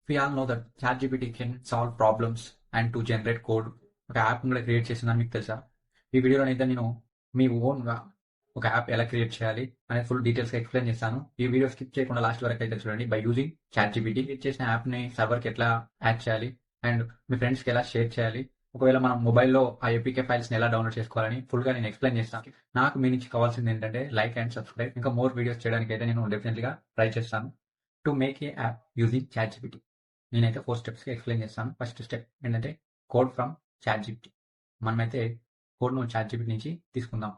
We all know that ChatGPT can solve problems and to generate code. ఒక app కూడా create చేసిందని మీకు తెలుసా? ఈ వీడియోలో అయితే నేను మీ ఓన్గా ఒక యాప్ ఎలా క్రియేట్ చేయాలి అనే ఫుల్ డీటెయిల్స్గా ఎక్స్ప్లెయిన్ చేస్తాను. ఈ వీడియో స్కిప్ చేయకుండా లాస్ట్ వరకు అయితే చూడండి. బై యూజింగ్ ChatGPT క్రియేట్ చేసిన యాప్ని సర్వర్కి ఎట్లా యాడ్ చేయాలి అండ్ మీ ఫ్రెండ్స్కి ఎలా షేర్ చేయాలి, ఒకవేళ మనం మొబైల్లో ఆ ఏపీకే ఫైల్స్ని ఎలా డౌన్లోడ్ చేసుకోవాలని ఫుల్గా నేను ఎక్స్ప్లెయిన్ చేస్తాను. నాకు మీ నుంచి కావాల్సింది ఏంటంటే లైక్ అండ్ సబ్స్క్రైబ్. ఇంకా మోర్ వీడియోస్ చేయడానికి అయితే నేను డెఫినెట్గా ట్రై చేస్తాను. To make a app using ChatGPT నేనైతే 4 స్టెప్స్కి ఎక్స్ప్లెయిన్ చేస్తాను. ఫస్ట్ స్టెప్ ఏంటంటే కోడ్ ఫ్రమ్ ChatGPT. మనమైతే కోడ్ను ChatGPT నుంచి తీసుకుందాం.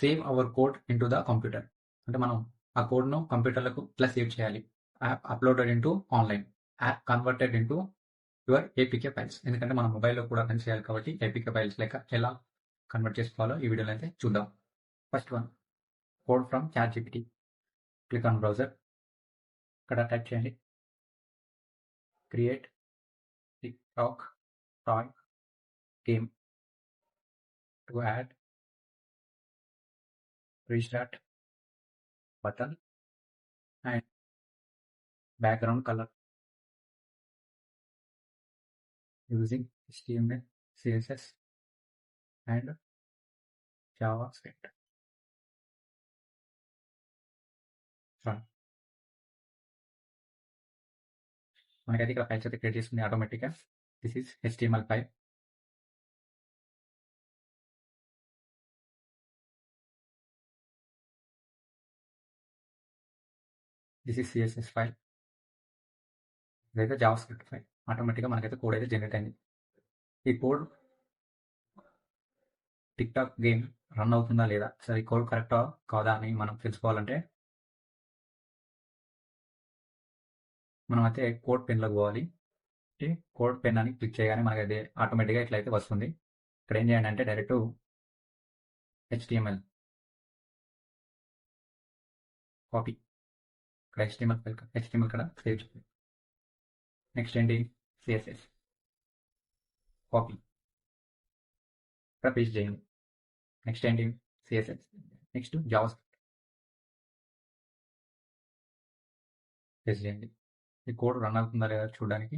Save hour code in to the computer. అంటే మనం ఆ కోడ్ను కంప్యూటర్లకు ఇట్లా సేవ్ చేయాలి. App uploaded into online, app converted into your APK files. ఎందుకంటే మనం మొబైల్లో కూడా రన్ చేయాలి కాబట్టి ఏపీకే ఫైల్స్ లెక్క ఎలా కన్వర్ట్ చేసుకోవాలో ఈ వీడియోలో అయితే చూద్దాం. First one, code from ChatGPT. Click on browser. ఇక్కడ టైప్ చేయండి create TikTok toy game. To add, restart button and background color using HTML, CSS and JavaScript. Run. మనకైతే ఇక్కడ ఫైల్స్ అయితే క్రియేట్ చేసుకుని ఆటోమేటిక్గా. This is HTML file. This is CSS file. ఇదైతే JavaScript file. ఆటోమేటిక్గా మనకైతే కోడ్ అయితే జనరేట్ అయింది. ఈ కోడ్ టిక్టాక్ గేమ్ రన్ అవుతుందా లేదా, సరే ఈ కోడ్ కరెక్టా కాదా అని మనం తెలుసుకోవాలంటే మనం అయితే కోడ్ పెన్లోకి పోవాలి. కోడ్ పెన్ అని క్లిక్ చేయగానే మనకి అది ఆటోమేటిక్గా ఇట్లా అయితే వస్తుంది. ఇక్కడ ఏం చేయండి అంటే డైరెక్ట్ HTML కాపీ. ఇక్కడ HTML ఇక్కడ సేవ్ చేయండి. నెక్స్ట్ ఏంటి, CSS కాపీ ఇక్కడ పేస్ట్ చేయండి. నెక్స్ట్ ఏంటి, CSS. నెక్స్ట్ JavaScript పేస్ట్ చేయండి. ఈ కోడ్ రన్ అవుతుందా లేదా చూడడానికి.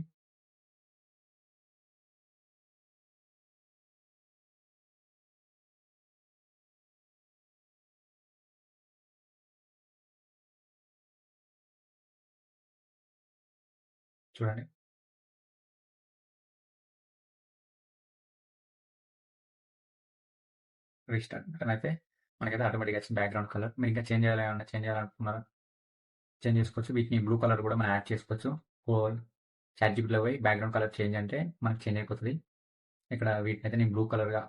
చూడండి, రీస్టార్ట్ బటన్ అయితే మనకైతే ఆటోమేటిక్గా వచ్చింది. బ్యాక్గ్రౌండ్ కలర్ మీరు ఇంకా చేంజ్ చేయాలనుకున్నారా చేంజ్ చేసుకోవచ్చు. వీటిని బ్లూ కలర్ కూడా మనం యాడ్ చేసుకోవచ్చు. ChatGPTలో పోయి బ్యాక్గ్రౌండ్ కలర్ చేంజ్ అంటే మనకి చేంజ్ అయిపోతుంది. ఇక్కడ వీటిని అయితే నేను బ్లూ కలర్గా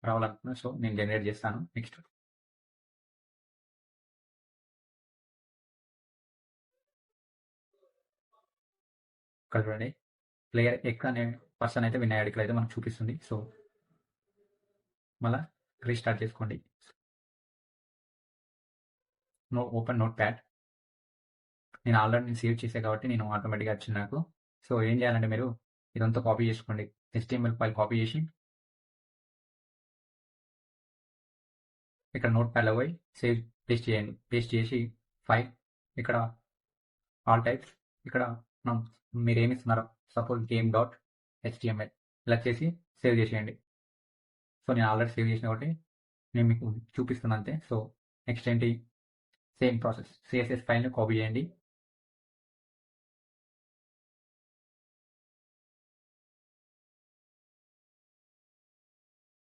రావాలనుకున్నాను, సో నేను జనరేట్ చేస్తాను. నెక్స్ట్ ఇక్కడ చూడండి, ప్లేయర్ ఎక్ అనే పర్సన్ అయితే విన్ అయ్యాడు. ఇక్కడ అయితే మనకు చూపిస్తుంది. సో మళ్ళీ రీస్టార్ట్ చేసుకోండి. Open note pad. నేను ఆల్రెడీ సేవ్ చేసే కాబట్టి నేను ఆటోమేటిక్గా వచ్చింది నాకు. సో ఏం చేయాలంటే మీరు ఇదంతా కాపీ చేసుకోండి. HTML ఫైల్ కాపీ చేసి ఇక్కడ నోట్ ప్యాడ్లో పోయి సేవ్ పేస్ట్ చేయండి. పేస్ట్ చేసి ఫైల్ ఇక్కడ ఆల్ టైప్స్ ఇక్కడ మీరు ఏమి ఇస్తున్నారో సపోజ్ game.html ఇలా చేసి సేవ్ చేసేయండి. సో నేను ఆల్రెడీ సేవ్ చేసిన కాబట్టి నేను మీకు చూపిస్తున్నాను అంతే. సో నెక్స్ట్ ఏంటి, సేమ్ ప్రాసెస్. CSS ఫైల్ని కాపీ చేయండి.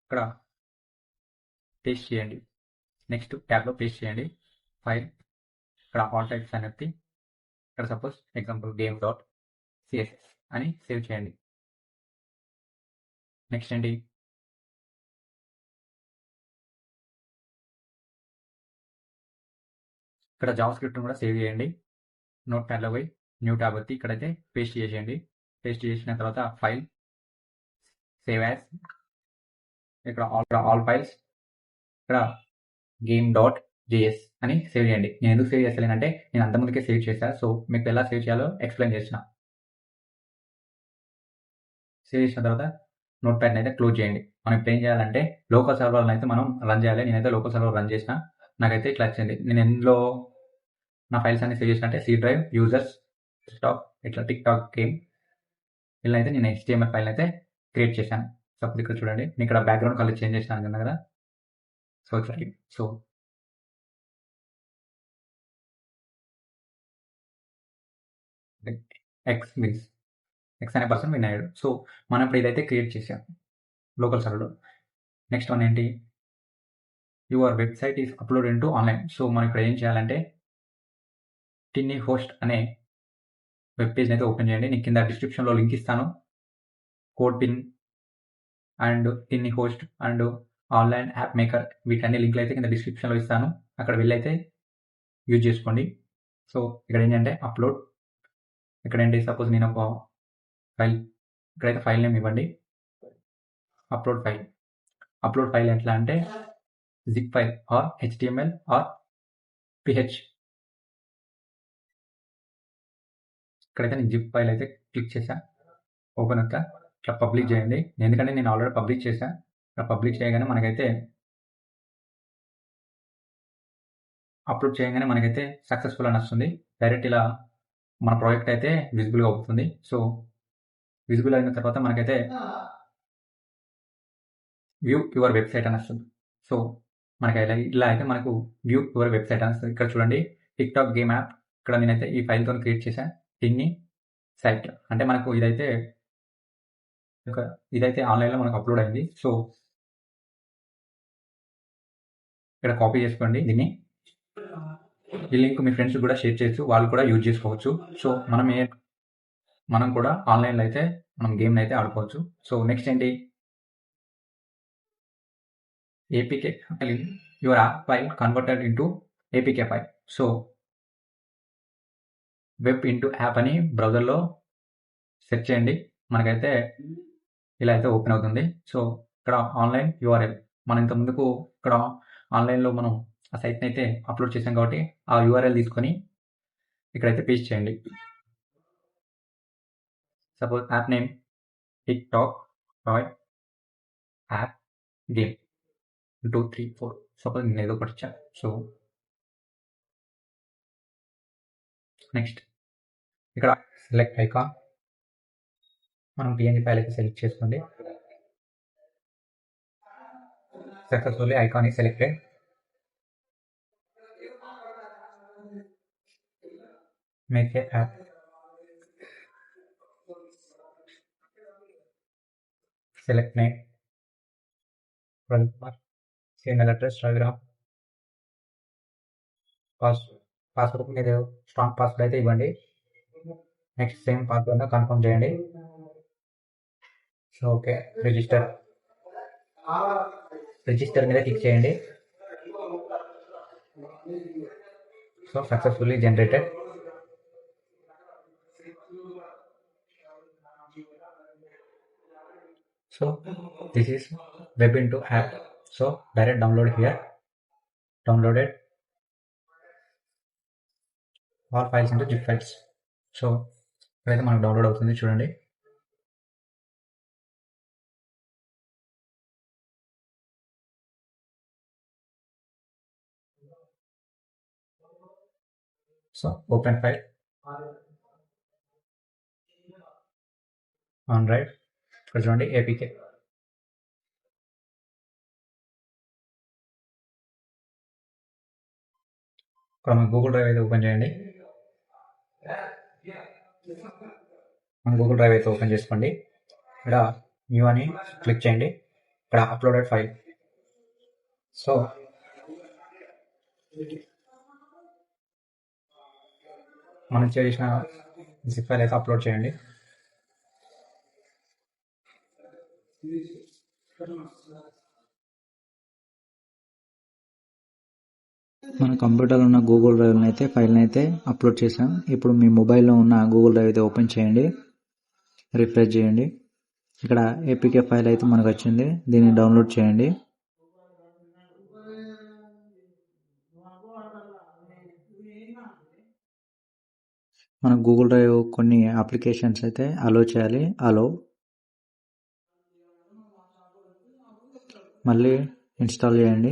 ఇక్కడ పేస్ట్ చేయండి. నెక్స్ట్ ట్యాబ్లో పేస్ట్ చేయండి ఫైల్. ఇక్కడ ఆల్ టైప్స్ అనేది ఇక్కడ సపోజ్ ఎగ్జాంపుల్ game.css అని సేవ్ చేయండి. నెక్స్ట్ ఏంటి, ఇక్కడ JavaScript కూడా సేవ్ చేయండి. నోట్ ప్యాడ్లో పోయి న్యూ ట్యాబ్ వచ్చి ఇక్కడైతే పేస్ట్ చేసేయండి. పేస్ట్ చేసిన తర్వాత ఫైల్ సేవ్ యాజ్, ఇక్కడ ఆల్ ఫైల్స్ ఇక్కడ game.js అని సేవ్ చేయండి. నేను ఎందుకు సేవ్ చేస్తలేనంటే నేను అంతమందికే సేవ్ చేశాను. సో మీకు ఎలా సేవ్ చేయాలో ఎక్స్ప్లెయిన్ చేసిన. సేవ్ చేసిన తర్వాత నోట్ ప్యాడ్ని అయితే క్లోజ్ చేయండి. మనం ఇప్పుడు ఏం చేయాలంటే లోకల్ సర్వర్లను అయితే మనం రన్ చేయాలి. నేనైతే లోకల్ సర్వర్ రన్ చేసిన, నాకైతే ఇట్లా వచ్చింది. నేను ఎందులో నా ఫైల్స్ అన్ని సేవ్ చేసిన అంటే C drive, users, ఇట్లా టిక్టాక్ గేమ్ ఇలా అయితే నేను HTML ఫైల్ అయితే క్రియేట్ చేశాను. సపోజ్ ఇక్కడ చూడండి, నేను ఇక్కడ బ్యాక్గ్రౌండ్ కలర్ చేంజ్ చేశాను అన్నా కదా. సో ఇట్లా సో ఎక్స్ మీన్స్ ఎక్స్ అనే పర్సన్ విన్ అయ్యాడు. సో మనం ఇప్పుడు ఇదైతే క్రియేట్ చేసాం లోకల్ సర్వర్లో. నెక్స్ట్ వన్ ఏంటి, your website is upload into online. So మనం ఇప్పుడు ఏం చేయాలంటే టిన్నీ హోస్ట్ అనే వెబ్ పేజ్ని అయితే ఓపెన్ చేయండి. నేను కింద డిస్క్రిప్షన్లో లింక్ ఇస్తాను. CodePen and tiny host and online app maker వీటన్ని లింక్లు అయితే కింద డిస్క్రిప్షన్లో ఇస్తాను. అక్కడ వెళ్ళి అయితే యూజ్ చేసుకోండి. సో ఇక్కడ ఏంటంటే అప్లోడ్, ఇక్కడ ఏంటి సపోజ్ నేను ఒక ఫైల్, ఇక్కడైతే ఫైల్ నేమ్ ఇవ్వండి, అప్లోడ్ ఫైల్ ఎట్లా అంటే zip file or HTML or PH. ఇక్కడైతే నేను జిప్ ఫైల్ అయితే క్లిక్ చేశాను. ఓపెన్ అవుతా ఇట్లా పబ్లిక్ చేయండి, ఎందుకంటే నేను ఆల్రెడీ పబ్లిక్ చేశాను. ఇట్లా పబ్లిక్ చేయగానే మనకైతే అప్లోడ్ చేయగానే మనకైతే సక్సెస్ఫుల్ అని వస్తుంది. డైరెక్ట్ ఇలా మన ప్రాజెక్ట్ అయితే విజిబుల్గా అవుతుంది. సో విజిబుల్ అయిన తర్వాత మనకైతే వ్యూ యువర్ వెబ్సైట్ అని వస్తుంది. సో మనకి ఇలా అయితే మనకు వ్యూ యువర్ వెబ్సైట్ అని వస్తుంది. ఇక్కడ చూడండి, టిక్టాక్ గేమ్ యాప్, ఇక్కడ నేనైతే ఈ ఫైల్తో క్రియేట్ చేశాను. దీన్ని సైట్ అంటే మనకు ఇదైతే ఆన్లైన్లో మనకు అప్లోడ్ అయింది. సో ఇక్కడ కాపీ చేసుకోండి దీన్ని. ఈ లింక్ మీ ఫ్రెండ్స్ కూడా షేర్ చేయొచ్చు, వాళ్ళు కూడా యూజ్ చేసుకోవచ్చు. సో మనం కూడా ఆన్లైన్లో అయితే మనం గేమ్ అయితే ఆడుకోవచ్చు. సో నెక్స్ట్ ఏంటి, APK your app file converted into APK file. So web into app అని బ్రౌజర్లో సెర్చ్ చేయండి, మనకైతే ఇలా అయితే ఓపెన్ అవుతుంది. సో ఇక్కడ ఆన్లైన్ URL, మనం ఇంత ముందుకు ఇక్కడ ఆన్లైన్లో మనం ఆ సైట్ని అయితే అప్లోడ్ చేసాం కాబట్టి ఆ URL తీసుకొని ఇక్కడైతే పేస్ట్ చేయండి. Suppose app name TikTok toy app game 2 3 4 suppose నేను ఏదో ఒకటి ఇచ్చాను. సో నెక్స్ట్ ఇక్కడ సెలెక్ట్ ఐకాన్, మనం PNG ఫైల్ అయితే సెలెక్ట్ చేసుకోండి. Successfully icon is selected. Make a app. Select name, email address, telegram, password మీరు స్ట్రాంగ్ పాస్వర్డ్ అయితే ఇవ్వండి. నెక్స్ట్ సేమ్ పాస్వర్డ్ కన్ఫర్మ్ చేయండి. సో ఓకే, రిజిస్టర్ మీద క్లిక్ చేయండి. So successfully generated. So this is web into app. So direct download here, downloaded all files into zip files. So ఇక్కడైతే మనకు download అవుతుంది చూడండి. So open file on drive, ఇక్కడ చూడండి APK. ఇక్కడ మన గూగుల్ డ్రైవ్ అయితే ఓపెన్ చేయండి. మన గూగుల్ డ్రైవ్ అయితే ఓపెన్ చేసుకోండి. ఇక్కడ న్యూ అని క్లిక్ చేయండి. ఇక్కడ అప్లోడెడ్ ఫైల్. సో మనం చేసిన జిప్ ఫైల్ అయితే అప్లోడ్ చేయండి. మన కంప్యూటర్లో ఉన్న గూగుల్ డ్రైవ్ని అయితే ఫైల్ని అయితే అప్లోడ్ చేసాం. ఇప్పుడు మీ మొబైల్లో ఉన్న గూగుల్ డ్రైవ్ అయితే ఓపెన్ చేయండి, రిఫ్రెష్ చేయండి. ఇక్కడ APK ఫైల్ అయితే మనకు వచ్చింది, దీన్ని డౌన్లోడ్ చేయండి. మన గూగుల్ డ్రైవ్ కొన్ని అప్లికేషన్స్ అయితే అలో చేయాలి. మళ్ళీ ఇన్స్టాల్ చేయండి.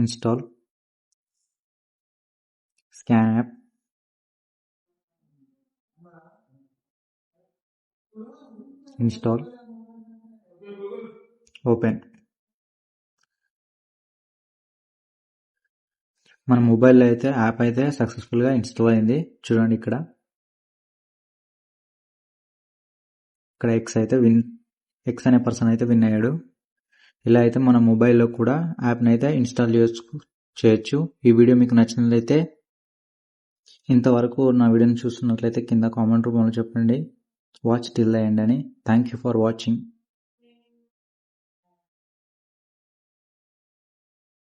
Install scan app, install, open. మన మొబైల్లో అయితే యాప్ అయితే సక్సెస్ఫుల్గా ఇన్స్టాల్ అయింది. చూడండి ఇక్కడ ఎక్స్ అనే పర్సన్ అయితే విన్ అయ్యాడు. ఇలా అయితే మన మొబైల్లో కూడా యాప్ని అయితే ఇన్స్టాల్ చేయొచ్చు. ఈ వీడియో మీకు నచ్చినట్లయితే, ఇంతవరకు నా వీడియోని చూస్తున్నట్లయితే కింద కామెంట్ రూపంలో చెప్పండి వాచ్ టిల్ ద ఎండ్ అని. Thank you for watching.